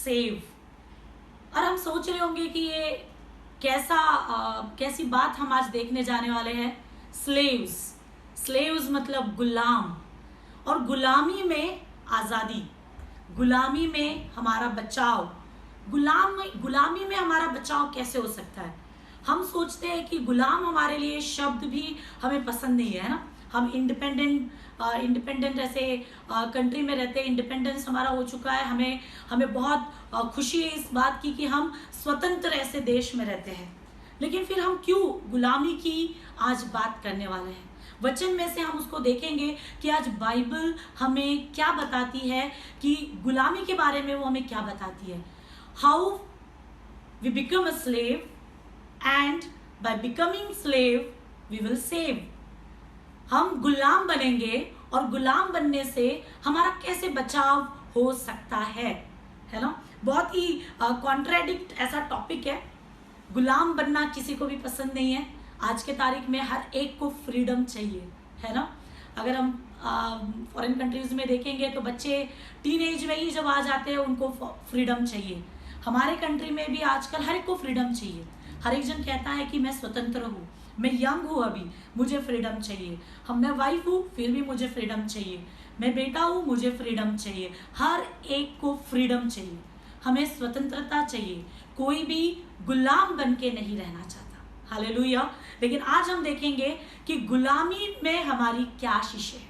Save. और हम सोच रहे होंगे कि ये कैसी बात हम आज देखने जाने वाले हैं। स्लेव्स, स्लेव्स मतलब गुलाम, और गुलामी में आज़ादी, गुलामी में हमारा बचाव। गुलामी में हमारा बचाव कैसे हो सकता है? हम सोचते हैं कि गुलाम हमारे लिए शब्द भी हमें पसंद नहीं है ना। हम इंडिपेंडेंट ऐसे कंट्री में रहते हैं, इंडिपेंडेंस हमारा हो चुका है, हमें बहुत खुशी है इस बात की कि हम स्वतंत्र ऐसे देश में रहते हैं। लेकिन फिर हम क्यों गुलामी की आज बात करने वाले हैं? वचन में से हम उसको देखेंगे कि आज बाइबल हमें क्या बताती है, कि गुलामी के बारे में वो हमें क्या बताती है। How we become a slave, and by becoming slave we will save. हम गुलाम बनेंगे और गुलाम बनने से हमारा कैसे बचाव हो सकता है ना। बहुत ही कॉन्ट्राडिक्ट ऐसा टॉपिक है। गुलाम बनना किसी को भी पसंद नहीं है। आज के तारीख में हर एक को फ्रीडम चाहिए, है ना। अगर हम फॉरेन कंट्रीज में देखेंगे तो बच्चे टीन एज में ही जब आ जाते हैं उनको फ्रीडम चाहिए। हमारे कंट्री में भी आजकल हर एक को फ्रीडम चाहिए। हर एक जन कहता है कि मैं स्वतंत्र हूँ, मैं यंग हूँ, अभी मुझे फ्रीडम चाहिए। मैं वाइफ हूँ फिर भी मुझे फ्रीडम चाहिए, मैं बेटा हूँ मुझे फ्रीडम चाहिए। हर एक को फ्रीडम चाहिए, हमें स्वतंत्रता चाहिए। कोई भी गुलाम बन के नहीं रहना चाहता। हालेलुया। लेकिन आज हम देखेंगे कि गुलामी में हमारी क्या शीश है,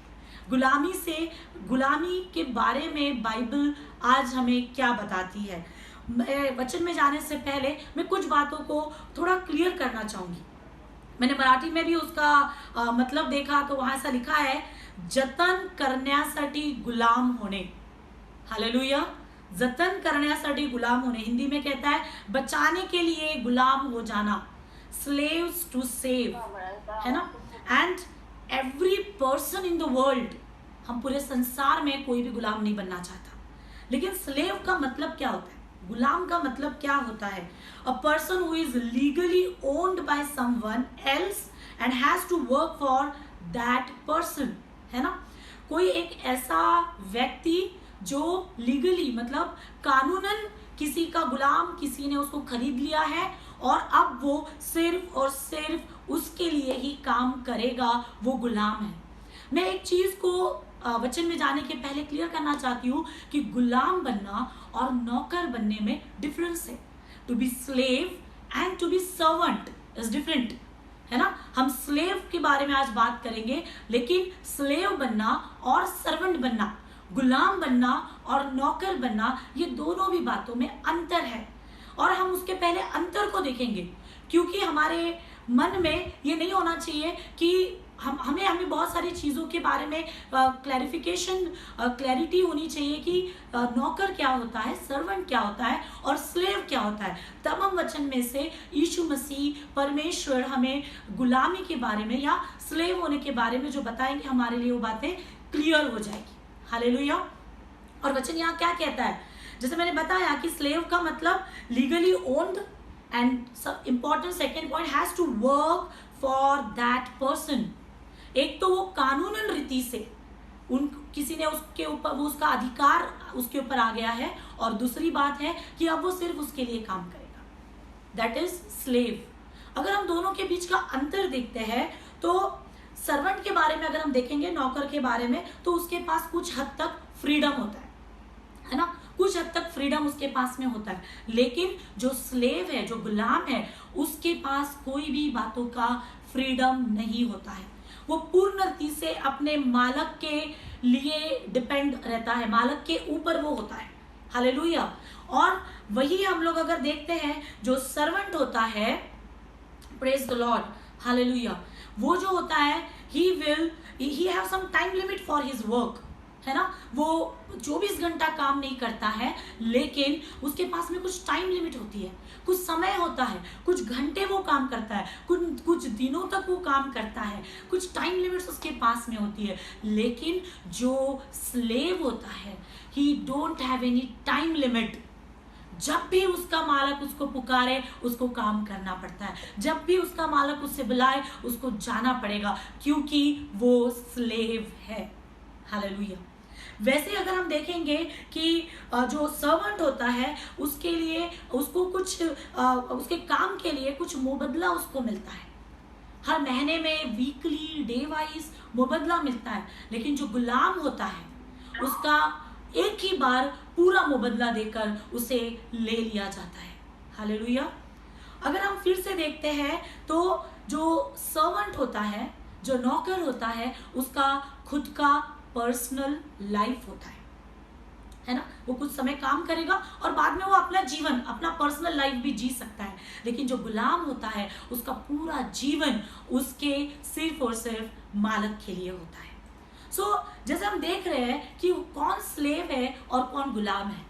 गुलामी के बारे में बाइबल आज हमें क्या बताती है। मैं वचन में जाने से पहले मैं कुछ बातों को थोड़ा क्लियर करना चाहूंगी। मैंने मराठी में भी उसका मतलब देखा तो वहां ऐसा लिखा है, जतन करण्यासाठी गुलाम होणे। हालेलुया। जतन करण्यासाठी गुलाम होने, हिंदी में कहता है बचाने के लिए गुलाम हो जाना, स्लेव्स टू सेव, है ना। And every person in the world, हम पूरे संसार में कोई भी गुलाम नहीं बनना चाहता। लेकिन स्लेव का मतलब क्या होता है, गुलाम का मतलब क्या होता है? A person who is legally owned by someone else and has to work for that person, है ना। कोई एक ऐसा व्यक्ति जो लीगली मतलब कानूनन किसी का गुलाम, किसी ने उसको खरीद लिया है और अब वो सिर्फ और सिर्फ उसके लिए ही काम करेगा, वो गुलाम है। मैं एक चीज को वचन में जाने के पहले क्लियर करना चाहती हूँ कि गुलाम बनना और नौकर बनने में डिफरेंस है। To be slave and to be servant is different, है ना। हम स्लेव के बारे में आज बात करेंगे, लेकिन स्लेव बनना और सर्वेंट बनना, गुलाम बनना और नौकर बनना, ये दोनों भी बातों में अंतर है। और हम उसके पहले अंतर को देखेंगे, क्योंकि हमारे मन में ये नहीं होना चाहिए कि हमें बहुत सारी चीज़ों के बारे में क्लैरिटी होनी चाहिए कि नौकर क्या होता है, सर्वेंट क्या होता है और स्लेव क्या होता है। तब हम वचन में से यीशु मसीह परमेश्वर हमें गुलामी के बारे में या स्लेव होने के बारे में जो बताएंगे, हमारे लिए वो बातें क्लियर हो जाएगी। हालेलुया। और वचन यहाँ क्या कहता है, जैसे मैंने बताया कि स्लेव का मतलब legally owned, and important second point, has to work for that person. एक तो वो कानूनन रीति से किसी ने उसके ऊपर, वो उसका अधिकार उसके ऊपर आ गया है, और दूसरी बात है कि अब वो सिर्फ उसके लिए काम करेगा, दैट इज स्लेव। अगर हम दोनों के बीच का अंतर देखते हैं तो सर्वेंट के बारे में अगर हम देखेंगे, नौकर के बारे में, तो उसके पास कुछ हद तक फ्रीडम होता है ना, कुछ हद तक फ्रीडम उसके पास में होता है। लेकिन जो स्लेव है, जो गुलाम है, उसके पास कोई भी बातों का फ्रीडम नहीं होता है। वो पूर्ण रीति से अपने मालक के लिए डिपेंड रहता है, मालक के ऊपर वो होता है। हालेलुया। और वही हम लोग अगर देखते हैं, जो सर्वेंट होता है, प्रेज द लॉर्ड, हालेलुया, वो जो होता है, he have some time limit for his work, है ना। वो 24 घंटा काम नहीं करता है, लेकिन उसके पास में कुछ टाइम लिमिट होती है, कुछ समय होता है, कुछ घंटे वो काम करता है, कुछ दिनों तक वो काम करता है, कुछ टाइम लिमिट्स उसके पास में होती है। लेकिन जो स्लेव होता है, ही don't have any time limit. जब भी उसका मालक उसको पुकारे, उसको काम करना पड़ता है। जब भी उसका मालक उससे बुलाए, उसको जाना पड़ेगा, क्योंकि वो स्लेव है। हालेलुया। वैसे अगर हम देखेंगे कि जो सर्वेंट होता है उसके लिए उसको कुछ उसके काम के लिए कुछ मुबदला उसको मिलता है, हर महीने में, वीकली, डे वाइज मुबदला मिलता है। लेकिन जो गुलाम होता है उसका एक ही बार पूरा मुबदला देकर उसे ले लिया जाता है। हालेलुया। अगर हम फिर से देखते हैं तो जो सर्वेंट होता है, जो नौकर होता है, उसका खुद का पर्सनल लाइफ होता है ना। वो कुछ समय काम करेगा और बाद में वो अपना जीवन, अपना पर्सनल लाइफ भी जी सकता है। लेकिन जो गुलाम होता है उसका पूरा जीवन उसके सिर्फ और सिर्फ मालिक के लिए होता है। जैसे हम देख रहे हैं कि कौन स्लेव है और कौन गुलाम है,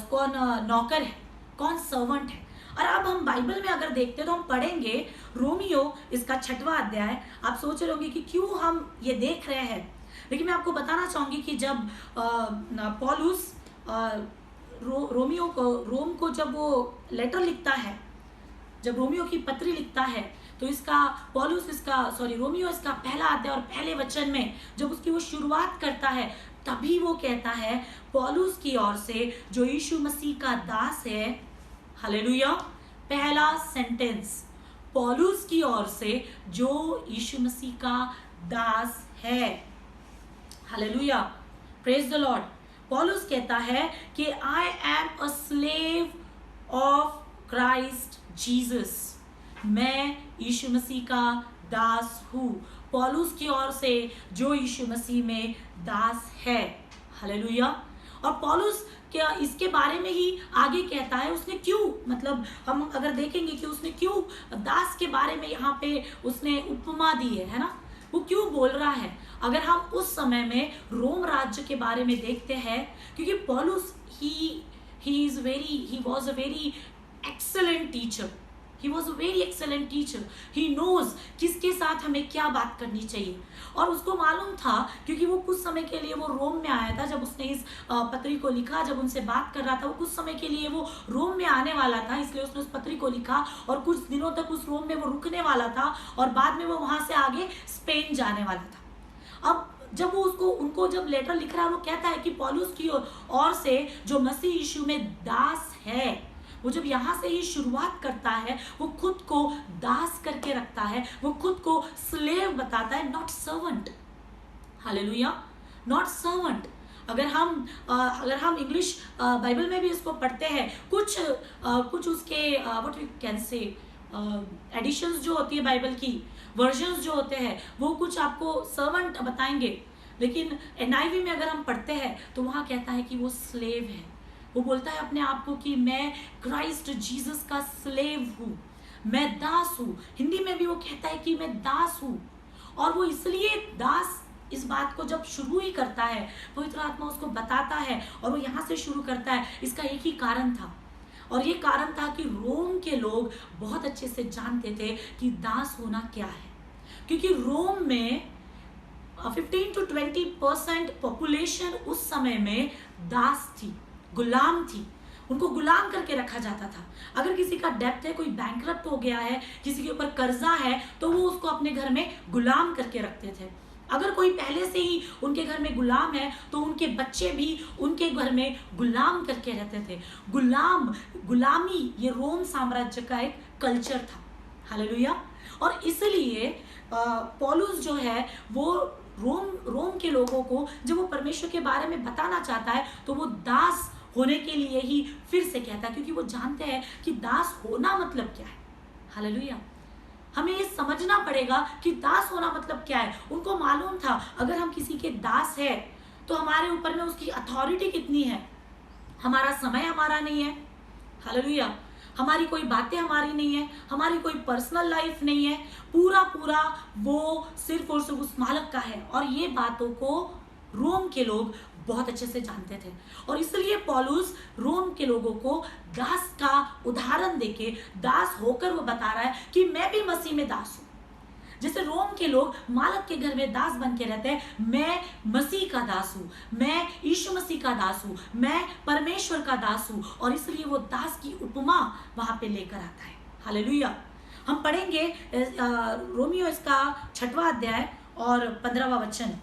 कौन नौकर है, कौन सर्वेंट है। और अब हम बाइबल में अगर देखते हैं तो हम पढ़ेंगे रोमियो इसका 6वां अध्याय। आप सोच रहे होंगे कि क्यों हम ये देख रहे हैं, लेकिन मैं आपको बताना चाहूंगी कि जब पौलुस रोमियो को, रोम को जब वो लेटर लिखता है, जब रोमियो की पत्री लिखता है, तो रोमियो इसका पहला अध्याय और पहले वचन में जब उसकी वो शुरुआत करता है, तभी वो कहता है पौलुस की ओर से जो यीशु मसीह का दास है। हालेलुया। पहला सेंटेंस, पौलुस की ओर से जो यीशु मसीह का दास है। Hallelujah, praise the Lord. पौलुस कहता है कि I am a slave of Christ Jesus, मैं यीशु मसीह का दास हूँ। पौलुस की ओर से जो यीशु मसीह में दास है। हालेलुया। और पौलुस क्या इसके बारे में ही आगे कहता है, उसने क्यों, मतलब हम अगर देखेंगे कि उसने क्यों दास के बारे में यहाँ पे उसने उपमा दी है ना, वो क्यों बोल रहा है। अगर हम उस समय में रोम राज्य के बारे में देखते हैं, क्योंकि पौलुस he was a very excellent teacher. He was a very excellent teacher. He knows किसके साथ हमें क्या बात करनी चाहिए। और उसको मालूम था, क्योंकि वो कुछ समय के लिए वो रोम में आया था, जब उसने इस पत्री को लिखा, जब उनसे बात कर रहा था, वो कुछ समय के लिए वो रोम में आने वाला था, इसलिए उसने उस पत्री को लिखा और कुछ दिनों तक उस रोम में वो रुकने वाला था और बाद में वो वहां से आगे स्पेन जाने वाला था। अब जब वो उनको जब लेटर लिख रहा है, वो कहता है कि पौलुस की ओर से जो मसीह यीशु में दास है, वो जब यहाँ से ही शुरुआत करता है, वो खुद को दास करके रखता है, वो खुद को स्लेव बताता है, not servant. Hallelujah, not servant. अगर हम इंग्लिश बाइबल में भी इसको पढ़ते हैं, कुछ उसके what we can say additions जो होती है बाइबल की, वर्जन्स जो होते हैं, वो कुछ आपको सर्वेंट बताएंगे। लेकिन NIV में अगर हम पढ़ते हैं तो वहाँ कहता है कि वो स्लेव है। वो बोलता है अपने आप को कि मैं क्राइस्ट जीसस का स्लेव हूँ, मैं दास हूँ। हिंदी में भी वो कहता है कि मैं दास हूँ। और वो इसलिए दास, इस बात को जब शुरू ही करता है, पवित्र आत्मा उसको बताता है और वो यहाँ से शुरू करता है, इसका एक ही कारण था। और ये कारण था कि रोम के लोग बहुत अच्छे से जानते थे कि दास होना क्या है। क्योंकि रोम में 15 to 20% पॉपुलेशन उस समय में दास थी, गुलाम थी। उनको गुलाम करके रखा जाता था। अगर किसी का डेथ है, कोई बैंकरप्ट हो गया है, किसी के ऊपर कर्जा है, तो वो उसको अपने घर में गुलाम करके रखते थे। अगर कोई पहले से ही उनके घर में गुलाम है तो उनके बच्चे भी उनके घर में गुलाम करके रहते थे। गुलामी ये रोम साम्राज्य का एक कल्चर था। हालेलुया। और इसलिए पौलुस जो है वो रोम के लोगों को जब वो परमेश्वर के बारे में बताना चाहता है तो वो दास होने के लिए ही फिर से कहता है, क्योंकि वो जानते हैं कि दास होना मतलब क्या है। हालेलुया। हमें ये समझना पड़ेगा कि दास होना मतलब क्या है। उनको मालूम था अगर हम किसी के दास है तो हमारे ऊपर में उसकी अथॉरिटी कितनी है। हमारा समय हमारा नहीं है। हालेलुया। हमारी कोई बातें हमारी नहीं है, हमारी कोई पर्सनल लाइफ नहीं है, पूरा वो सिर्फ और सिर्फ उस मालिक का है। और ये बातों को रोम के लोग बहुत अच्छे से जानते थे और इसलिए पौलुस रोम के लोगों को दास का उदाहरण देके, दास होकर वो बता रहा है कि मैं भी मसीह में दास हूं। जैसे रोम के लोग मालिक के घर में दास बन के रहते हैं, मैं मसीह का दास हूं, मैं यीशु मसीह का दास हूं, मैं परमेश्वर का दास हूं। और इसलिए वो दास की उपमा वहां पे लेकर आता है। हालेलुया। हम पढ़ेंगे रोमियो इसका 6वां अध्याय और 15वां वचन।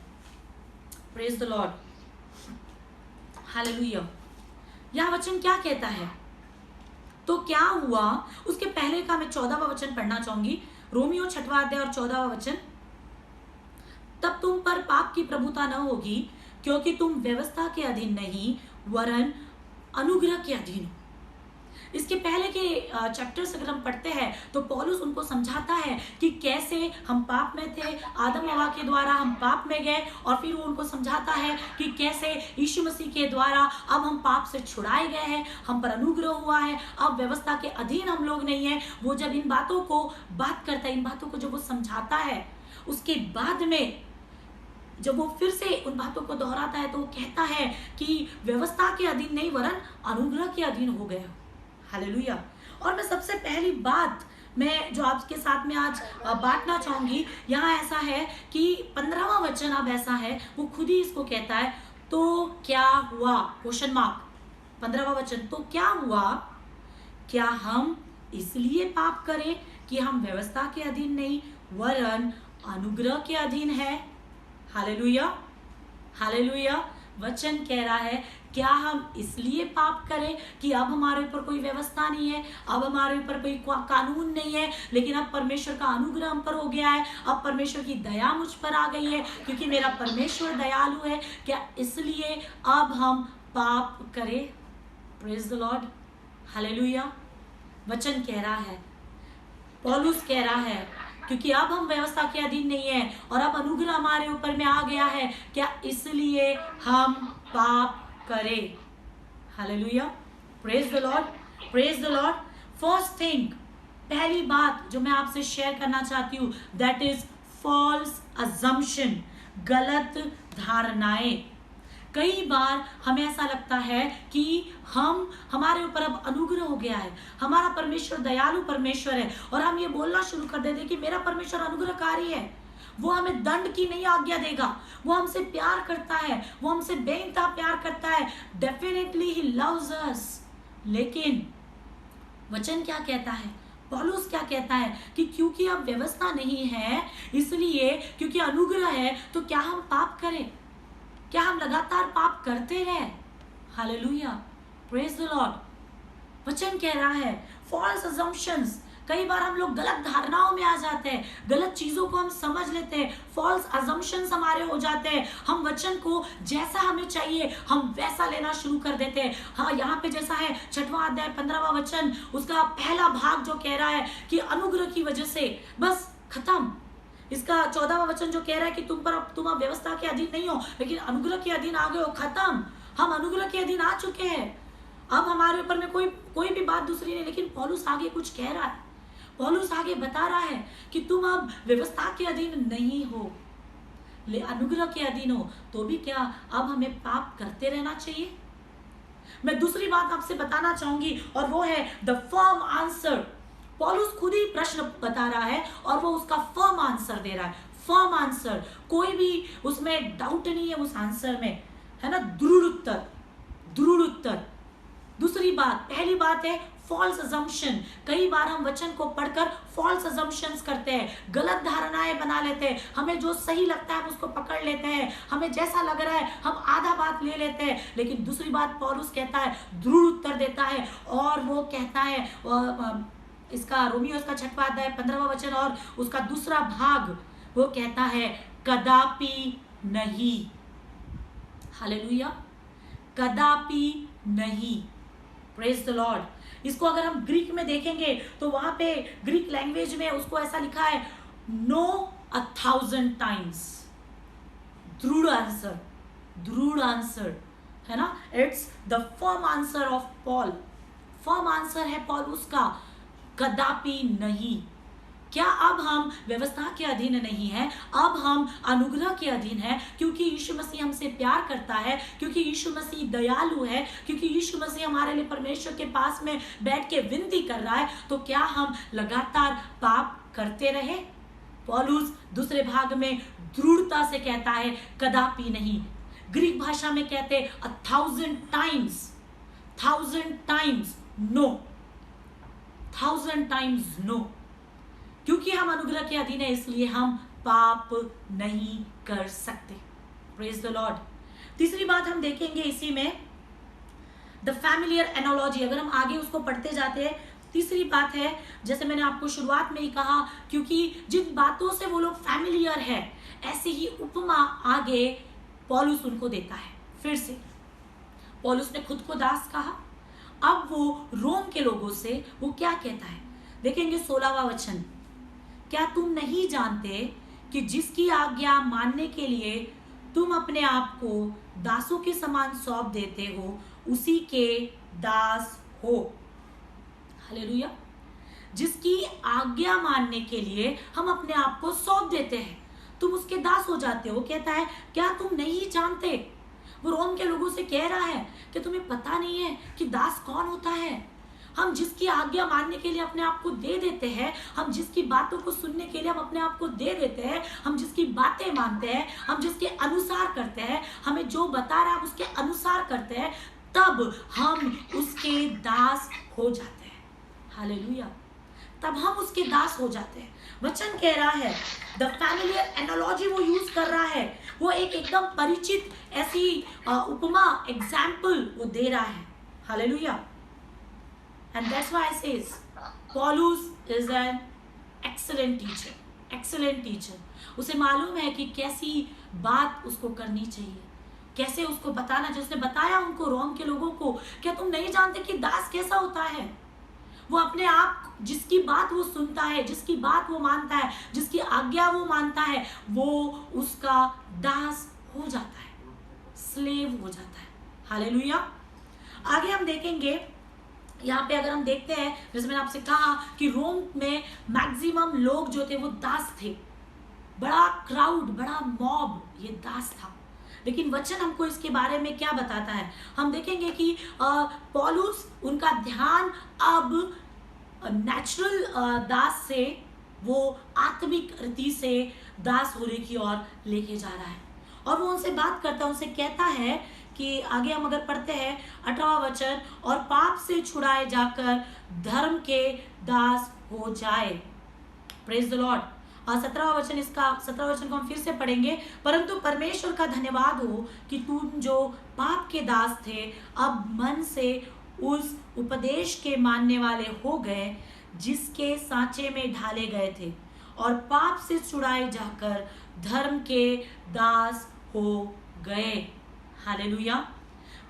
Praise the Lord. हालेलुया। यह वचन क्या कहता है? तो क्या हुआ, उसके पहले का मैं 14वां वचन पढ़ना चाहूंगी। रोमियो 6वां अध्याय और 14वां वचन। तब तुम पर पाप की प्रभुता न होगी, क्योंकि तुम व्यवस्था के अधीन नहीं वरन अनुग्रह के अधीन हो। इसके पहले के चैप्टर्स अगर हम पढ़ते हैं तो पौलुस उनको समझाता है कि कैसे हम पाप में थे, आदम हवा के द्वारा हम पाप में गए, और फिर वो उनको समझाता है कि कैसे यीशु मसीह के द्वारा अब हम पाप से छुड़ाए गए हैं, हम पर अनुग्रह हुआ है, अब व्यवस्था के अधीन हम लोग नहीं है। वो जब इन बातों को बात करता है, इन बातों को जब वो समझाता है, उसके बाद में जब वो फिर से उन बातों को दोहराता है तो वो कहता है कि व्यवस्था के अधीन नहीं वरन अनुग्रह के अधीन हो गए हो। हालेलुया। और मैं सबसे पहली बात मैं जो आपके साथ में आज बांटना चाहूंगी, यहाँ ऐसा है कि 15वां वचन अब ऐसा है, वो खुद ही इसको कहता है, तो क्या हुआ, क्वेश्चन मार्क। 15वां वचन, तो क्या हुआ, क्या हम इसलिए पाप करें कि हम व्यवस्था के अधीन नहीं वरन अनुग्रह के अधीन है। Hallelujah, hallelujah. वचन कह रहा है, क्या हम इसलिए पाप करें कि अब हमारे ऊपर कोई व्यवस्था नहीं है, अब हमारे ऊपर कोई कानून नहीं है, लेकिन अब परमेश्वर का अनुग्रह हम पर हो गया है, अब परमेश्वर की दया मुझ पर आ गई है क्योंकि मेरा परमेश्वर दयालु है, क्या इसलिए अब हम पाप करें? Praise the Lord, hallelujah. वचन कह रहा है, पौलुस कह रहा है, क्योंकि अब हम व्यवस्था के अधीन नहीं है और अब अनुग्रह हमारे ऊपर में आ गया है, क्या इसलिए हम पाप करें? Hallelujah, praise the Lord, praise the Lord. First thing, पहली बात जो मैं आपसे शेयर करना चाहती हूँ, दैट इज फॉल्स अजम्पशन, गलत धारणाएं। कई बार हमें ऐसा लगता है कि हमारे ऊपर अब अनुग्रह हो गया है, हमारा परमेश्वर दयालु परमेश्वर है, और हम ये बोलना शुरू कर देते कि मेरा परमेश्वर अनुग्रहकारी है, वो हमें दंड की नहीं आज्ञा देगा, वो हमसे प्यार करता है, वो हमसे बेइंतहा प्यार करता है, डेफिनेटली ही लव्स अस। लेकिन वचन क्या कहता है, पौलुस क्या कहता है कि क्योंकि अब व्यवस्था नहीं है, इसलिए क्योंकि अनुग्रह है, तो क्या हम पाप करें? क्या हम लगातार पाप करते रहे? Hallelujah, praise the Lord. वचन कह रहा है फॉल्स अजम्पशंस, कई बार हम लोग गलत धारणाओं में आ जाते हैं, गलत चीजों को हम समझ लेते हैं, फॉल्स अजम्पशंस हमारे हो जाते हैं, हम वचन को जैसा हमें चाहिए हम वैसा लेना शुरू कर देते हैं। हाँ, यहाँ पे जैसा है 6वां अध्याय 15वां वचन, उसका पहला भाग जो कह रहा है कि अनुग्रह की वजह से बस खत्म। इसका 14वां वचन जो कह रहा है कि तुम अब व्यवस्था के अधीन नहीं हो लेकिन अनुग्रह के अधीन आ गए हो, खत्म, हम अनुग्रह के अधीन आ चुके हैं, अब हमारे ऊपर में कोई भी बात दूसरी नहीं। लेकिन पौलुस आगे कुछ कह रहा है, पौलुस आगे बता रहा है कि तुम अब व्यवस्था के अधीन नहीं हो, अनुग्रह के अधीन हो, तो भी क्या अब हमें पाप करते रहना चाहिए? मैं दूसरी बात आपसे बताना चाहूंगी और वो है द फर्म आंसर। पौलुस खुद ही प्रश्न बता रहा है और वो उसका फर्म आंसर दे रहा है, फर्म आंसर, कोई भी उसमें डाउट नहीं है उस आंसर में, है ना, दृढ़ उत्तर, दृढ़ उत्तर। दूसरी बात, पहली बात है फॉल्स अजम्पशन। कई बार हम वचन को पढ़कर फॉल्स अजम्पशंस करते हैं, गलत धारणाएं बना लेते हैं, हमें जो सही लगता है हम उसको पकड़ लेते हैं, हमें जैसा लग रहा है हम आधा बात ले लेते हैं। लेकिन दूसरी बात पौलुस कहता है, दृढ़ उत्तर देता है, और वो कहता है इसका रोमियो का 6वां अध्याय 15वां वचन और उसका दूसरा भाग, वो कहता है कदापि नहीं। हालेलुया, कदापि नहीं, प्रेज द लॉर्ड। इसको अगर हम ग्रीक में देखेंगे तो वहां पे ग्रीक लैंग्वेज में उसको ऐसा लिखा है, नो 1000 टाइम्स, दृढ़ आंसर, दृढ़ आंसर, है ना, it's the firm answer of Paul, firm answer है पौलुस का, कदापि नहीं। क्या अब हम व्यवस्था के अधीन नहीं है, अब हम अनुग्रह के अधीन है, क्योंकि यीशु मसीह हमसे प्यार करता है, क्योंकि यीशु मसीह दयालु है, क्योंकि यीशु मसीह हमारे लिए परमेश्वर के पास में बैठ के विनती कर रहा है, तो क्या हम लगातार पाप करते रहे? पौलुस दूसरे भाग में दृढ़ता से कहता है कदापि नहीं। ग्रीक भाषा में कहते 1000 times, 1000 times no, 1000 times no. क्योंकि हम अनुग्रह के अधीन है इसलिए हम पाप नहीं कर सकते। Praise the Lord. तीसरी बात हम देखेंगे इसी में, द फैमिलियर एनोलॉजी, अगर हम आगे उसको पढ़ते जाते हैं, तीसरी बात है, जैसे मैंने आपको शुरुआत में ही कहा, क्योंकि जिन बातों से वो लोग फैमिलियर है, ऐसी ही उपमा आगे पौलुस उनको देता है। फिर से पौलुस ने खुद को दास कहा, अब वो रोम के लोगों से वो क्या कहता है, देखेंगे 16वां वचन। क्या तुम नहीं जानते कि जिसकी आज्ञा मानने के लिए तुम अपने आप को दासों के समान सौंप देते हो, उसी के दास हो। हालेलुया। जिसकी आज्ञा मानने के लिए हम अपने आप को सौंप देते हैं, तुम उसके दास हो जाते हो। कहता है क्या तुम नहीं जानते, वो रोम के लोगों से कह रहा है कि तुम्हें पता नहीं है कि दास कौन होता है। हम जिसकी आज्ञा मानने के लिए अपने आप को दे देते हैं, हम जिसकी बातों को सुनने के लिए हम अपने आप को दे देते हैं, हम जिसकी बातें मानते हैं, हम जिसके अनुसार करते हैं, हमें जो बता रहा है हम उसके अनुसार करते हैं, तब हम उसके दास हो जाते हैं। हालेलुया। तब हम उसके दास हो जाते हैं। वचन कह रहा है, द फैमिलियर एनालॉजी वो यूज कर रहा है, वो एक एकदम परिचित ऐसी उपमा, एग्जाम्पल वो दे रहा है। Hallelujah. And that's why I says, Paulus is an excellent teacher, excellent teacher. उसे मालूम है कि कैसी बात उसको करनी चाहिए, कैसे उसको बताना चाहिए। उसने बताया उनको, रोम के लोगों को, क्या तुम नहीं जानते कि दास कैसा होता है। वो अपने आप, जिसकी बात वो सुनता है, जिसकी बात वो मानता है, जिसकी आज्ञा वो मानता है, वो उसका दास हो जाता है, स्लेव हो जाता है। हालेलुया। आगे हम देखेंगे, यहाँ पे अगर हम देखते हैं, जैसे मैंने आपसे कहा कि रोम में मैक्सिमम लोग जो थे वो दास थे, बड़ा क्राउड, बड़ा मॉब ये दास था। लेकिन वचन हमको इसके बारे में क्या बताता है, हम देखेंगे कि पौलुस उनका ध्यान अब नेचुरल दास से वो आत्मिक रीति से दास होने की ओर लेके जा रहा है। और वो उनसे बात करता है, उनसे कहता है कि आगे हम अगर पढ़ते हैं 18वां वचन, और पाप से छुड़ाए जाकर धर्म के दास हो जाए। Praise the Lord. 17वां वचन, इसका 17वां वचन को हम फिर से पढ़ेंगे। परंतु परमेश्वर का धन्यवाद हो कि तुम जो पाप के दास थे, अब मन से उस उपदेश के मानने वाले हो गए जिसके सांचे में ढाले गए थे, और पाप से छुड़ाए जाकर धर्म के दास हो गए। हालेलुया।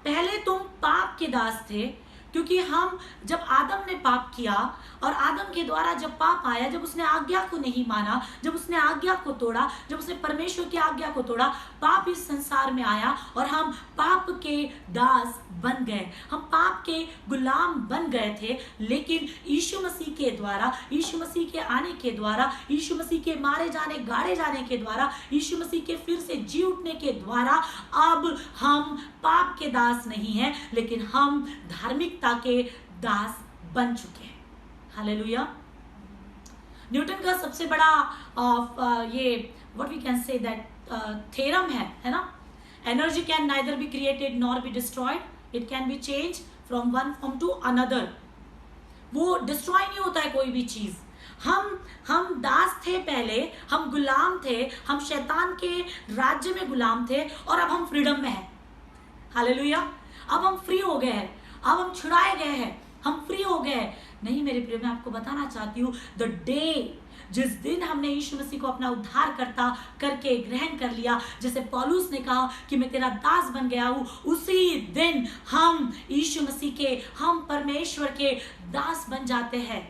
पहले तुम पाप के दास थे, क्योंकि हम, जब आदम ने पाप किया और आदम के द्वारा जब पाप आया, जब उसने आज्ञा को नहीं माना, जब उसने आज्ञा को तोड़ा, जब उसने परमेश्वर की आज्ञा को तोड़ा, पाप इस संसार में आया और हम पाप के दास बन गए, हम पाप के गुलाम बन गए थे। लेकिन यीशु मसीह के द्वारा, यीशु मसीह के आने के द्वारा, यीशु मसीह के मारे जाने, गाड़े जाने के द्वारा, यीशु मसीह के फिर से जी उठने के द्वारा अब हम पाप के दास नहीं हैं, लेकिन हम धार्मिकता के दास बन चुके हैं। हालेलुया। न्यूटन का सबसे बड़ा ये what we can say that theorem है ना, energy can neither be created nor be destroyed, it can be change from one form to another. वो डिस्ट्रॉय नहीं होता है कोई भी चीज। हम दास थे पहले, हम गुलाम थे, हम शैतान के राज्य में गुलाम थे, और अब हम फ्रीडम में हैं। हालेलुया। अब हम फ्री हो गए हैं, अब हम छुड़ाए गए हैं, हम फ्री हो गए। नहीं मेरे प्रिय, मैं आपको बताना चाहती हूँ, द डे, जिस दिन हमने यीशु मसीह को अपना उद्धारकर्ता करके ग्रहण कर लिया, जैसे पौलुस ने कहा कि मैं तेरा दास बन गया हूँ, उसी दिन हम यीशु मसीह के, हम परमेश्वर के दास बन जाते हैं।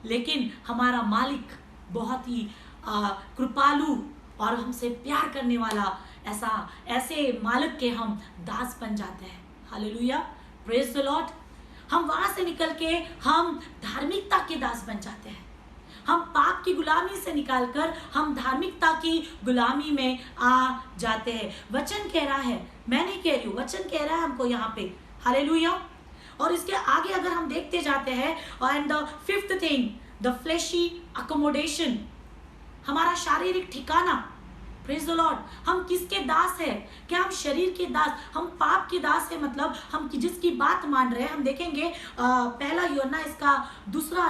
लेकिन हमारा मालिक बहुत ही कृपालु और हमसे प्यार करने वाला, ऐसे मालिक के हम दास बन जाते हैं। हालेलुया। Praise the Lord. हम वहां से निकल के हम धार्मिकता के दास बन जाते हैं। हम पाप की गुलामी से निकालकर हम धार्मिकता की गुलामी में आ जाते हैं। वचन कह रहा है, मैं नहीं कह रही हूँ, वचन कह रहा है हमको यहाँ पे। हालेलुया। और इसके आगे अगर हम देखते जाते हैं, and the fifth thing, the fleshy accommodation, हमारा शारीरिक ठिकाना। Praise the Lord. हम किसके दास है? क्या हम शरीर के दास, हम पाप के दास है? मतलब हम जिसकी बात मान रहे हैं। हम देखेंगे पहला यूहन्ना इसका दूसरा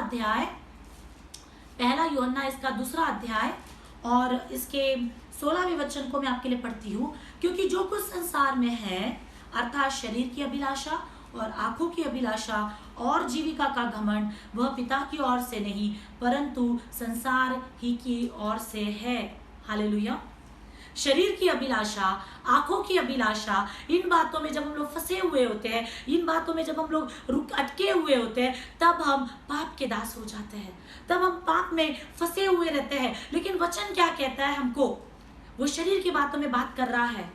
अध्याय और इसके 16वें वचन को मैं आपके लिए पढ़ती हूँ। क्योंकि जो कुछ संसार में है, अर्थात शरीर की अभिलाषा और आंखों की अभिलाषा और जीविका का घमंड वह पिता की ओर से नहीं परंतु संसार ही की ओर से है। हालेलुया। शरीर की अभिलाषा, आंखों की अभिलाषा, इन बातों में जब हम लोग फंसे हुए होते हैं, इन बातों में जब हम लोग रुक अटके हुए होते हैं, तब हम पाप के दास हो जाते हैं, तब हम पाप में फंसे हुए रहते हैं। लेकिन वचन क्या कहता है हमको? वो शरीर की बातों में बात कर रहा है।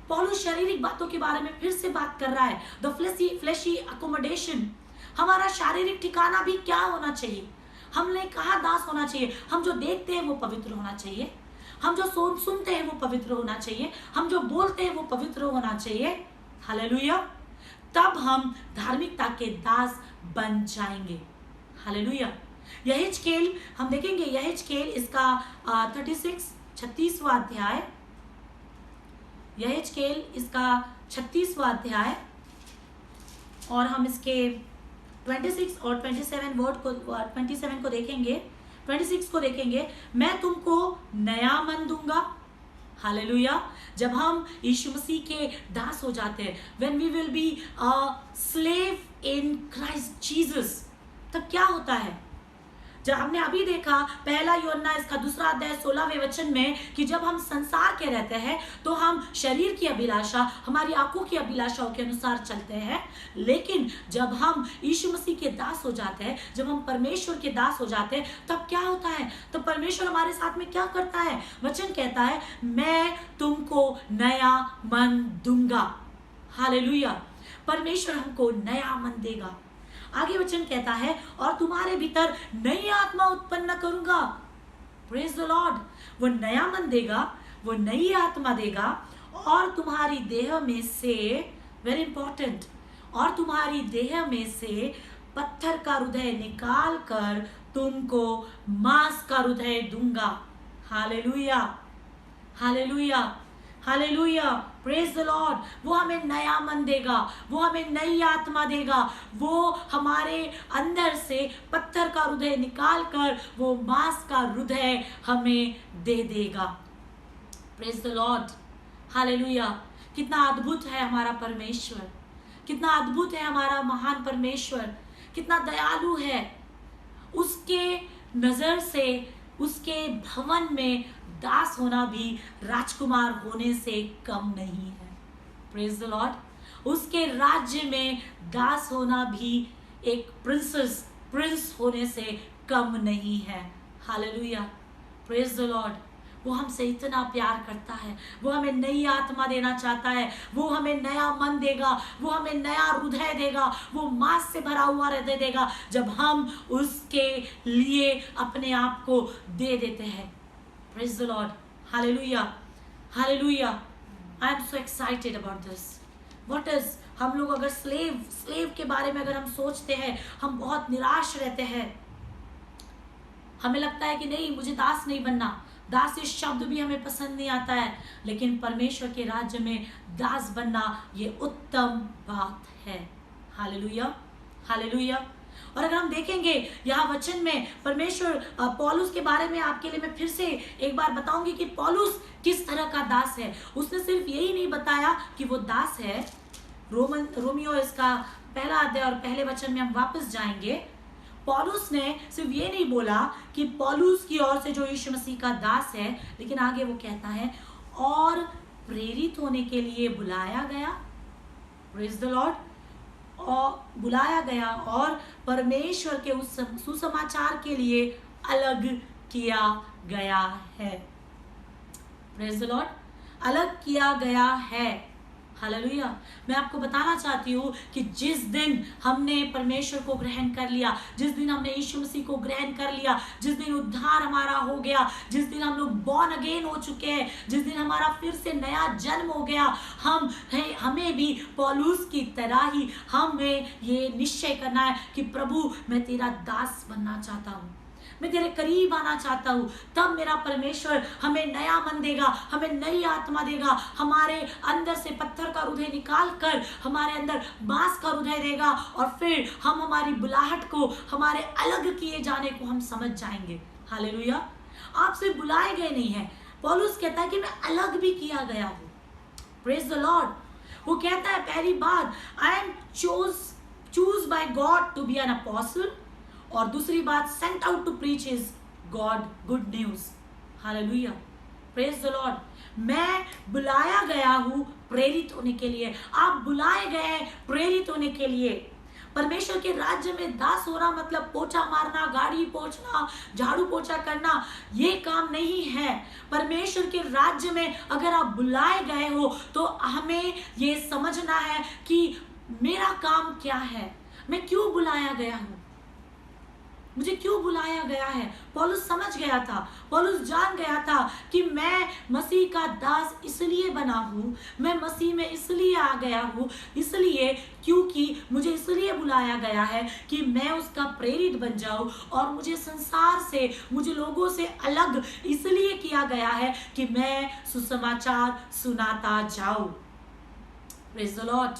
पौलुस शारीरिक बातों के बारे में फिर से बात कर रहा है। द फ्लेशी अकोमोडेशन, हमारा शारीरिक ठिकाना भी क्या होना चाहिए? हमने कहाँ दास होना चाहिए? हम जो देखते हैं वो पवित्र होना चाहिए, हम जो सुनते हैं वो पवित्र होना चाहिए, हम जो बोलते हैं वो पवित्र होना चाहिए। हालेलुया। तब हम धार्मिकता के दास बन जाएंगे। हालेलुया। यहेजकेल हम देखेंगे, यहेजकेल इसका 36वां अध्याय, यहेजकेल इसका 36वां अध्याय, और हम इसके 26 और 27 को देखेंगे। 26 को देखेंगे, मैं तुमको नया मन दूंगा। हालेलुया। जब हम यीशु मसीह के दास हो जाते हैं, when we will be a slave in Christ Jesus, तब क्या होता है? जब हमने अभी देखा पहला यूहन्ना इसका 2 अध्याय 16वें वचन में कि जब हम संसार के रहते हैं तो हम शरीर की अभिलाषा, हमारी आंखों की अभिलाषाओं के अनुसार चलते हैं। लेकिन जब हम यीशु मसीह के दास हो जाते हैं, जब हम परमेश्वर के दास हो जाते हैं, तब क्या होता है? तब परमेश्वर हमारे साथ में क्या करता है? वचन कहता है, मैं तुमको नया मन दूंगा। हालेलुया। परमेश्वर हमको नया मन देगा। आगे वचन कहता है, और तुम्हारे भीतर नई आत्मा उत्पन्न करूंगा। Praise the lord. वो नया मन देगा, वो नई आत्मा देगा, और तुम्हारी देह में से, वेरी इंपॉर्टेंट, और तुम्हारी देह में से पत्थर का हृदय निकाल कर तुमको मांस का हृदय दूंगा। Hallelujah, hallelujah, hallelujah. Praise the lord. वो हमें नया मन देगा, वो हमें नई आत्मा देगा, वो हमारे अंदर से पत्थर का हृदय निकाल कर वो मांस का हृदय हमें दे देगा। Praise the Lord. हालेलुया। कितना अद्भुत है हमारा परमेश्वर, कितना अद्भुत है हमारा महान परमेश्वर, कितना दयालु है। उसके नजर से, उसके भवन में दास होना भी राजकुमार होने से कम नहीं है। Praise the Lord. उसके राज्य में दास होना भी एक प्रिंस होने से कम नहीं है। हालेलुया। Praise the lord. वो हमसे इतना प्यार करता है, वो हमें नई आत्मा देना चाहता है, वो हमें नया मन देगा, वो हमें नया हृदय देगा, वो मांस से भरा हुआ हृदय देगा जब हम उसके लिए अपने आप को दे देते हैं। Praise the Lord. Hallelujah. Hallelujah. I am so excited about this. What is, हम लोग अगर स्लेव के बारे में अगर हम सोचते हैं, हम बहुत निराश रहते हैं। हमें लगता है कि नहीं, मुझे दास नहीं बनना। दास इस शब्द भी हमें पसंद नहीं आता है, लेकिन परमेश्वर के राज्य में दास बनना ये उत्तम बात है। Hallelujah, hallelujah. और अगर हम देखेंगे यहाँ वचन में परमेश्वर पौलुस के बारे में, आपके लिए मैं फिर से एक बार बताऊंगी कि पौलुस किस तरह का दास है। उसने सिर्फ यही नहीं बताया कि वो दास है। रोमियो इसका 1 अध्याय और पहले वचन में हम वापस जाएंगे। पौलुस ने सिर्फ ये नहीं बोला कि पौलुस की ओर से जो यीशु मसीह का दास है, लेकिन आगे वो कहता है और प्रेरित होने के लिए बुलाया गया। Praise the Lord. और बुलाया गया और परमेश्वर के उस सुसमाचार के लिए अलग किया गया है। Praise the Lord. अलग किया गया है। हालेलुया। मैं आपको बताना चाहती हूँ कि जिस दिन हमने परमेश्वर को ग्रहण कर लिया, जिस दिन हमने यीशु मसीह को ग्रहण कर लिया, जिस दिन उद्धार हमारा हो गया, जिस दिन हम लोग बॉर्न अगेन हो चुके हैं, जिस दिन हमारा फिर से नया जन्म हो गया, हमें भी पौलुस की तरह ही हमें ये निश्चय करना है कि प्रभु मैं तेरा दास बनना चाहता हूँ, मैं तेरे करीब आना चाहता हूँ। तब मेरा परमेश्वर हमें नया मन देगा, हमें नई आत्मा देगा, हमारे अंदर से पत्थर का हृदय निकाल कर हमारे अंदर मांस का हृदय देगा, और फिर हम हमारी बुलाहट को, हमारे अलग किए जाने को हम समझ जाएंगे। हालेलुया। आपसे बुलाए गए नहीं है। पौलुस कहता है कि मैं अलग भी किया गया हूँ। Praise the lord. वो कहता है पहली बात, I am choose by God to be an apostle, और दूसरी बात, sent out to preach his God good news. Hallelujah, praise the lord. मैं बुलाया गया हूं प्रेरित होने के लिए, आप बुलाए गए हैं प्रेरित होने के लिए। परमेश्वर के राज्य में दास होना मतलब पोछा मारना, गाड़ी पोछना, झाड़ू पोछा करना, ये काम नहीं है। परमेश्वर के राज्य में अगर आप बुलाए गए हो तो हमें ये समझना है कि मेरा काम क्या है, मैं क्यों बुलाया गया हूं, मुझे क्यों बुलाया गया है। पौलुस समझ गया था, पौलुस जान गया था कि मैं मसीह का दास इसलिए बना हूं, मैं मसीह में इसलिए आ गया हूं, इसलिए क्योंकि मुझे इसलिए बुलाया गया है कि मैं उसका प्रेरित बन जाऊं, और मुझे संसार से, मुझे लोगों से अलग इसलिए किया गया है कि मैं सुसमाचार सुनाता जाऊं। Praise the Lord.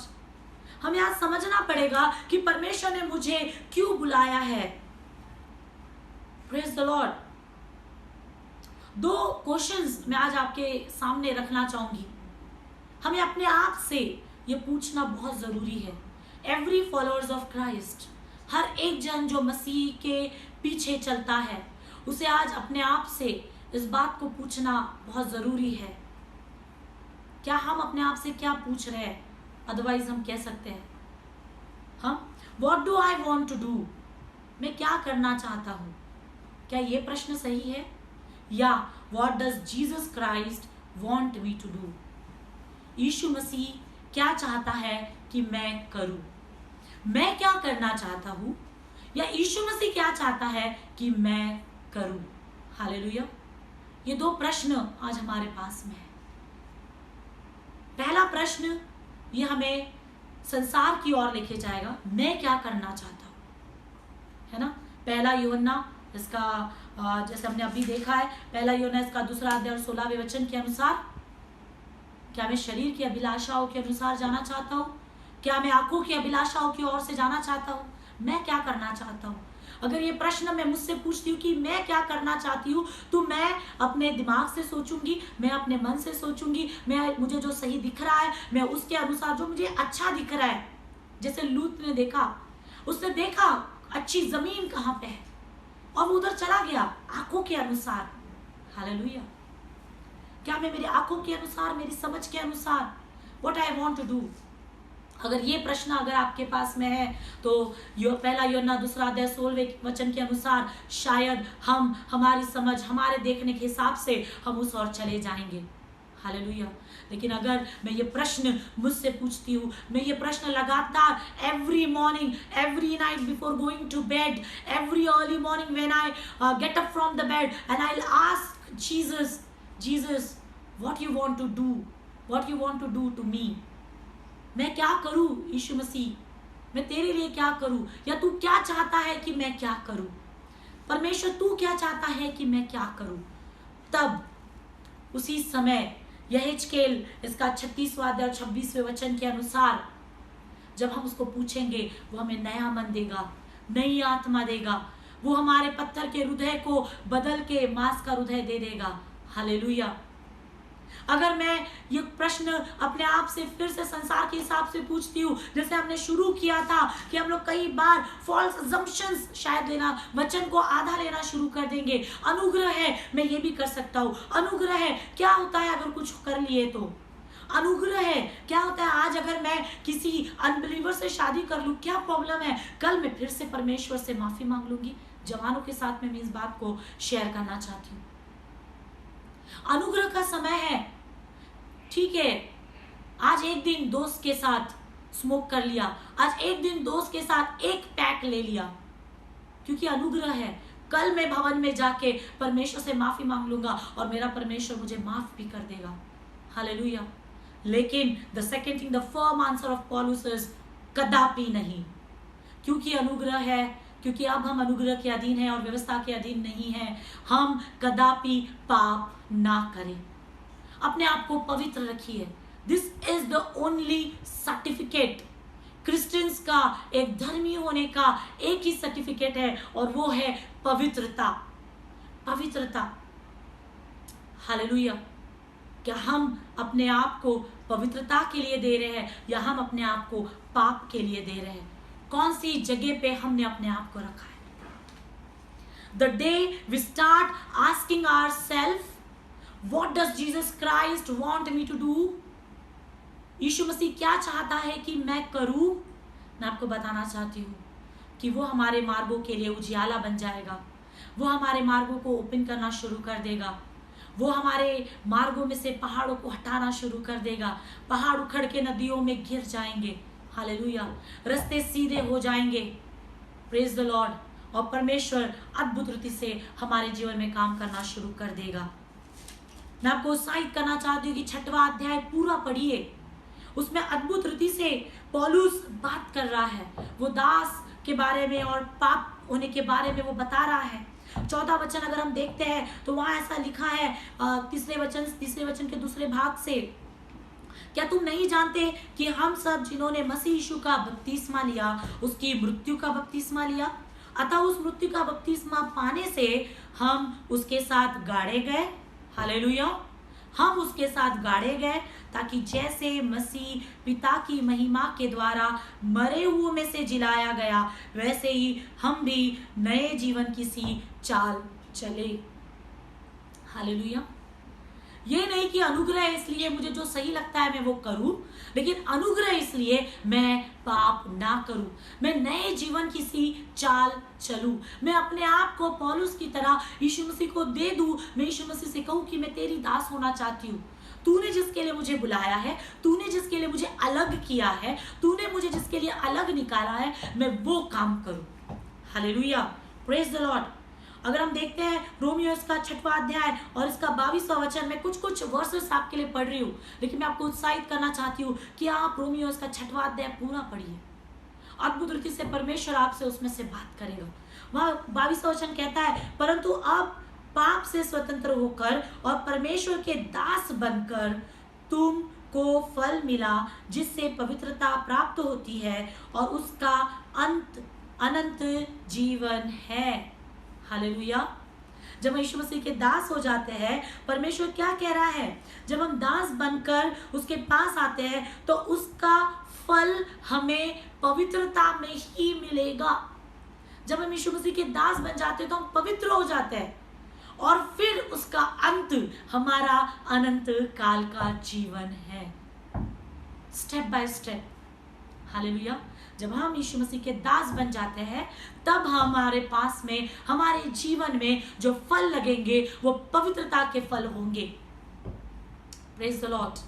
हमें आज समझना पड़ेगा कि परमेश्वर ने मुझे क्यों बुलाया है। Praise the Lord. दो क्वेश्चंस मैं आज आपके सामने रखना चाहूंगी। हमें अपने आप से ये पूछना बहुत जरूरी है। एवरी फॉलोअर्स ऑफ क्राइस्ट, हर एक जन जो मसीह के पीछे चलता है, उसे आज अपने आप से इस बात को पूछना बहुत जरूरी है। क्या हम अपने आप से क्या पूछ रहे हैं? अदरवाइज हम कह सकते हैं what do I want to do, मैं क्या करना चाहता हूं। क्या ये प्रश्न सही है? या what does Jesus Christ want me to do, यीशु मसीह क्या चाहता है कि मैं करूं, मैं क्या करना चाहता हूं, या यीशु मसीह क्या चाहता है कि मैं करूं। हालेलुया। ये दो प्रश्न आज हमारे पास में है। पहला प्रश्न ये हमें संसार की ओर लेके जाएगा, मैं क्या करना चाहता हूं, है ना। पहला यूहन्ना इसका जैसे हमने अभी देखा है, पहला यूहन्ना इसका 2 अध्याय और 16वें वचन के अनुसार, क्या मैं शरीर की अभिलाषाओं के अनुसार जाना चाहता हूँ? क्या मैं आंखों की अभिलाषाओं की ओर से जाना चाहता हूँ? मैं क्या करना चाहता हूँ? अगर ये प्रश्न मैं मुझसे पूछती हूँ कि मैं क्या करना चाहती हूँ, तो मैं अपने दिमाग से सोचूंगी, मैं अपने मन से सोचूंगी, मुझे जो सही दिख रहा है मैं उसके अनुसार, जो मुझे अच्छा दिख रहा है। जैसे लूत ने देखा, उसने देखा अच्छी जमीन कहाँ पे है और वो उधर चला गया आंखों के अनुसार। हालेलुया। क्या मैं मेरी आंखों के अनुसार, मेरी समझ के अनुसार, what I want to do? अगर ये प्रश्न अगर आपके पास में है तो पहला यूहन्ना 2 अध्याय 16वें वचन के अनुसार शायद हम, हमारी समझ, हमारे देखने के हिसाब से हम उस ओर चले जाएंगे। हालेलुया। लेकिन अगर मैं ये प्रश्न मुझसे पूछती हूँ, मैं ये प्रश्न लगातार every morning, every night before going to bed, every early morning when I get up from the bed, and I will ask Jesus what you want to do, what you want to do to me. मैं क्या करूं यीशु मसीह, मैं तेरे लिए क्या करूं, या तू क्या चाहता है कि मैं क्या करूं? परमेश्वर तू क्या चाहता है कि मैं क्या करूं? तब उसी समय यहेजकेल इसका 36वां अध्याय 26वें वचन के अनुसार जब हम उसको पूछेंगे, वो हमें नया मन देगा, नई आत्मा देगा, वो हमारे पत्थर के हृदय को बदल के मांस का हृदय दे देगा। हालेलुया। अगर मैं ये प्रश्न अपने आप से फिर से संसार के हिसाब से पूछती हूँ, जैसे हमने शुरू किया था कि हम लोग कई बार फॉल्स अजम्पशंस शायद लेना, वचन को आधा लेना शुरू कर देंगे। अनुग्रह है, मैं ये भी कर सकता हूँ। अनुग्रह है, क्या होता है अगर कुछ कर लिए तो? अनुग्रह है, क्या होता है आज अगर मैं किसी अनबिलीवर से शादी कर लूँ, क्या प्रॉब्लम है? कल मैं फिर से परमेश्वर से माफी मांग लूंगी। जवानों के साथ में मैं इस बात को शेयर करना चाहती हूँ। अनुग्रह का समय है, ठीक है। आज एक दिन दोस्त के साथ स्मोक कर लिया, आज एक दिन दोस्त के साथ एक पैक ले लिया, क्योंकि अनुग्रह है। कल मैं भवन में जाके परमेश्वर से माफी मांग लूंगा और मेरा परमेश्वर मुझे माफ भी कर देगा। हालेलुया। लेकिन the second thing, the firm answer of Paulus is कदापि नहीं, क्योंकि अनुग्रह है, क्योंकि अब हम अनुग्रह के अधीन हैं और व्यवस्था के अधीन नहीं हैं। हम कदापि पाप ना करें, अपने आप को पवित्र रखिए। This is the only certificate. Christians का, एक धर्मी होने का एक ही सर्टिफिकेट है और वो है पवित्रता। पवित्रता। हालेलुया। क्या हम अपने आप को पवित्रता के लिए दे रहे हैं या हम अपने आप को पाप के लिए दे रहे हैं? कौन सी जगह पे हमने अपने आप को रखा है? The day we start asking ourselves, what does Jesus Christ want me to do? यीशु मसीह क्या चाहता है कि मैं करूं? मैं आपको बताना चाहती हूँ कि वो हमारे मार्गों के लिए उजियाला बन जाएगा। वो हमारे मार्गों को ओपन करना शुरू कर देगा। वो हमारे मार्गों में से पहाड़ों को हटाना शुरू कर देगा। पहाड़ उखड़ के नदियों में गिर जाएंगे। हालेलुया। रास्ते सीधे हो जाएंगे। Praise the Lord. और परमेश्वर अद्भुत रीति से हमारे जीवन में काम करना शुरू कर देगा। मैं आपको उत्साहित करना चाहती हूँ कि 6वां अध्याय पूरा पढ़िए। उसमें अद्भुत रीति से पौलुस बात कर रहा है। वो दास के बारे में और पाप होने के बारे में वो बता रहा है। 14 वचन अगर हम देखते हैं तो वहां ऐसा लिखा है, तीसरे वचन के दूसरे भाग से, क्या तुम नहीं जानते कि हम सब जिन्होंने मसीह यीशु का बपतिस्मा लिया उसकी मृत्यु का बपतिस्मा लिया? अतः उस मृत्यु का बपतिस्मा पाने से हम उसके साथ गाड़े गए। हालेलुया। हम उसके साथ गाड़े गए ताकि जैसे मसीह पिता की महिमा के द्वारा मरे हुओं में से जिलाया गया वैसे ही हम भी नए जीवन की सी चाल चले। हालेलुया। ये नहीं कि अनुग्रह इसलिए मुझे जो सही लगता है मैं वो करूं, लेकिन अनुग्रह इसलिए मैं पाप ना करूं, मैं नए जीवन की सी चाल चलूं। मैं अपने आप को पौलुस की तरह यीशु मसीह को दे दूं। मैं यीशु मसीह से कहूं कि मैं तेरी दास होना चाहती हूँ। तूने जिसके लिए मुझे बुलाया है, तूने जिसके लिए मुझे अलग किया है, तूने मुझे जिसके लिए अलग निकाला है, मैं वो काम करूं। हालेलुया। Praise the Lord. अगर हम देखते हैं रोमियो इसका 6वां अध्याय और इसका 22वां वचन, में कुछ वर्सेस आपके लिए पढ़ रही हूँ, लेकिन मैं आपको उत्साहित करना चाहती हूँ कि आप रोमियो इसका 6वां अध्याय पूरा पढ़िए। अद्भुत रीति से परमेश्वर आपसे उसमें से बात करेगा। वह 22वां वचन कहता है, परंतु अब पाप से स्वतंत्र होकर और परमेश्वर के दास बनकर तुम को फल मिला जिससे पवित्रता प्राप्त होती है और उसका अंत अनंत जीवन है। हालेलुया। जब हम यीशु मसीह के दास हो जाते हैं, परमेश्वर क्या कह रहा है? जब हम दास बनकर उसके पास आते हैं तो उसका फल हमें पवित्रता में ही मिलेगा। जब हम यीशु मसीह के दास बन जाते हैं तो हम पवित्र हो जाते हैं और फिर उसका अंत हमारा अनंत काल का जीवन है। Step by step. हालेलुया। जब हम यीशु मसीह के दास बन जाते हैं तब हमारे पास में, हमारे जीवन में जो फल लगेंगे वो पवित्रता के फल होंगे। Praise the Lord.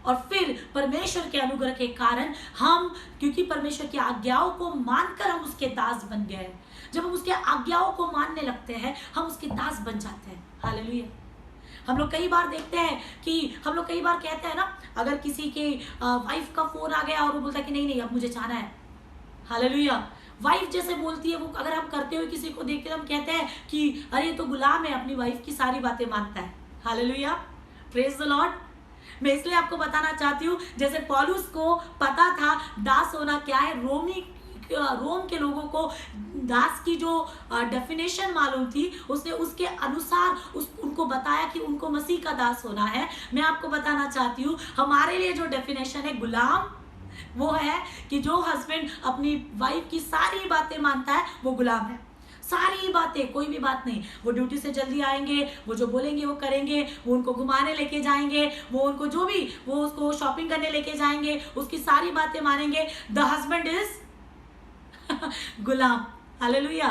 और फिर परमेश्वर के अनुग्रह के कारण हम, क्योंकि परमेश्वर की आज्ञाओं को मानकर हम उसके दास बन गए, जब हम उसके आज्ञाओं को मानने लगते हैं हम उसके दास बन जाते हैं। हालेलुया। हम लोग कई बार देखते हैं कि हम लोग कई बार कहते हैं ना, अगर किसी के वाइफ का फोन आ गया और वो बोलता है कि नहीं अब मुझे जाना है। हालेलुया। वाइफ जैसे बोलती है, वो अगर हम करते हुए किसी को देखते हैं हम कहते हैं कि अरे तो गुलाम है, अपनी वाइफ की सारी बातें मानता है। हालेलुया। Praise the lord. मैं इसलिए आपको बताना चाहती हूँ, जैसे पौलुस को पता था दास होना क्या है, रोम के लोगों को दास की जो डेफिनेशन मालूम थी, उसने उसके अनुसार उनको बताया कि उनको मसीह का दास होना है। मैं आपको बताना चाहती हूँ हमारे लिए जो डेफिनेशन है गुलाम, वो है कि जो हस्बैंड अपनी वाइफ की सारी बातें मानता है वो गुलाम है। सारी बातें, कोई भी बात नहीं। वो ड्यूटी से जल्दी आएंगे, वो जो बोलेंगे वो करेंगे, वो उनको घुमाने लेके जाएंगे, वो उनको जो भी, वो उसको शॉपिंग करने लेके जाएंगे, उसकी सारी बातें मानेंगे। The husband is Ghulam. Hallelujah.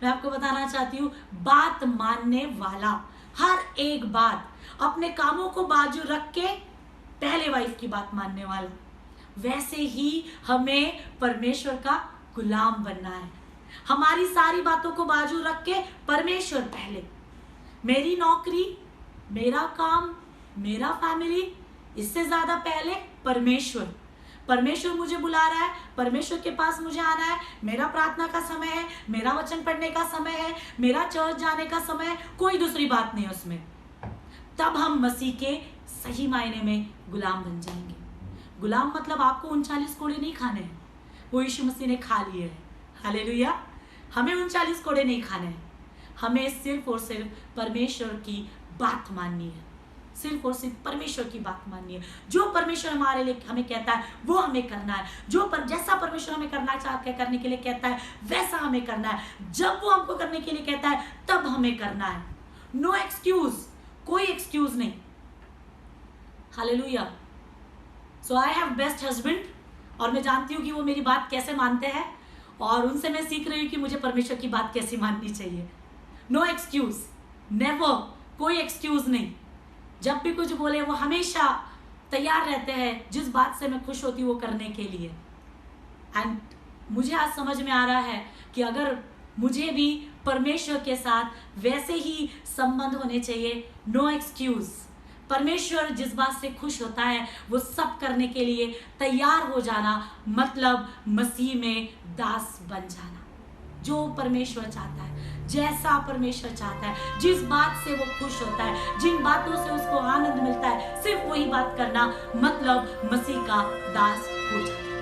मैं आपको बताना चाहती हूँ, बात मानने वाला, हर एक बात, अपने कामों को बाजू रख के पहले वाइफ की बात मानने वाला, वैसे ही हमें परमेश्वर का गुलाम बनना है। हमारी सारी बातों को बाजू रख के परमेश्वर पहले, मेरी नौकरी, मेरा काम, मेरा फैमिली, इससे ज्यादा पहले परमेश्वर। परमेश्वर मुझे बुला रहा है, परमेश्वर के पास मुझे आना है, मेरा प्रार्थना का समय है, मेरा वचन पढ़ने का समय है, मेरा चर्च जाने का समय है, कोई दूसरी बात नहीं उसमें। तब हम मसीह के सही मायने में गुलाम बन जाएंगे। गुलाम मतलब आपको 39 कोड़े नहीं खाने हैं, वो यीशु मसीह ने खा लिए हैं। हालेलुया। हमें 39 कोड़े नहीं खाने हैं, हमें सिर्फ और सिर्फ परमेश्वर की बात माननी है। सिर्फ और सिर्फ परमेश्वर की बात माननी है। जो परमेश्वर हमारे लिए हमें कहता है वो हमें करना है। जैसा परमेश्वर हमें करने के लिए कहता है वैसा हमें करना है। जब वो हमको करने के लिए कहता है तब हमें करना है। नो एक्सक्यूज, कोई एक्सक्यूज नहीं। Hallelujah. So I have best husband, और मैं जानती हूँ कि वो मेरी बात कैसे मानते हैं, और उनसे मैं सीख रही हूँ कि मुझे परमेश्वर की बात कैसी माननी चाहिए। नो एक्सक्यूज, नेवर, कोई एक्सक्यूज नहीं। जब भी कुछ बोले वो हमेशा तैयार रहते हैं जिस बात से मैं खुश होती हूँ वो करने के लिए। एंड मुझे आज समझ में आ रहा है कि अगर मुझे भी परमेश्वर के साथ वैसे ही संबंध होने चाहिए। No excuse. परमेश्वर जिस बात से खुश होता है वो सब करने के लिए तैयार हो जाना, मतलब मसीह में दास बन जाना। जो परमेश्वर चाहता है, जैसा परमेश्वर चाहता है, जिस बात से वो खुश होता है, जिन बातों से उसको आनंद मिलता है, सिर्फ वही बात करना, मतलब मसीह का दास हो जाना।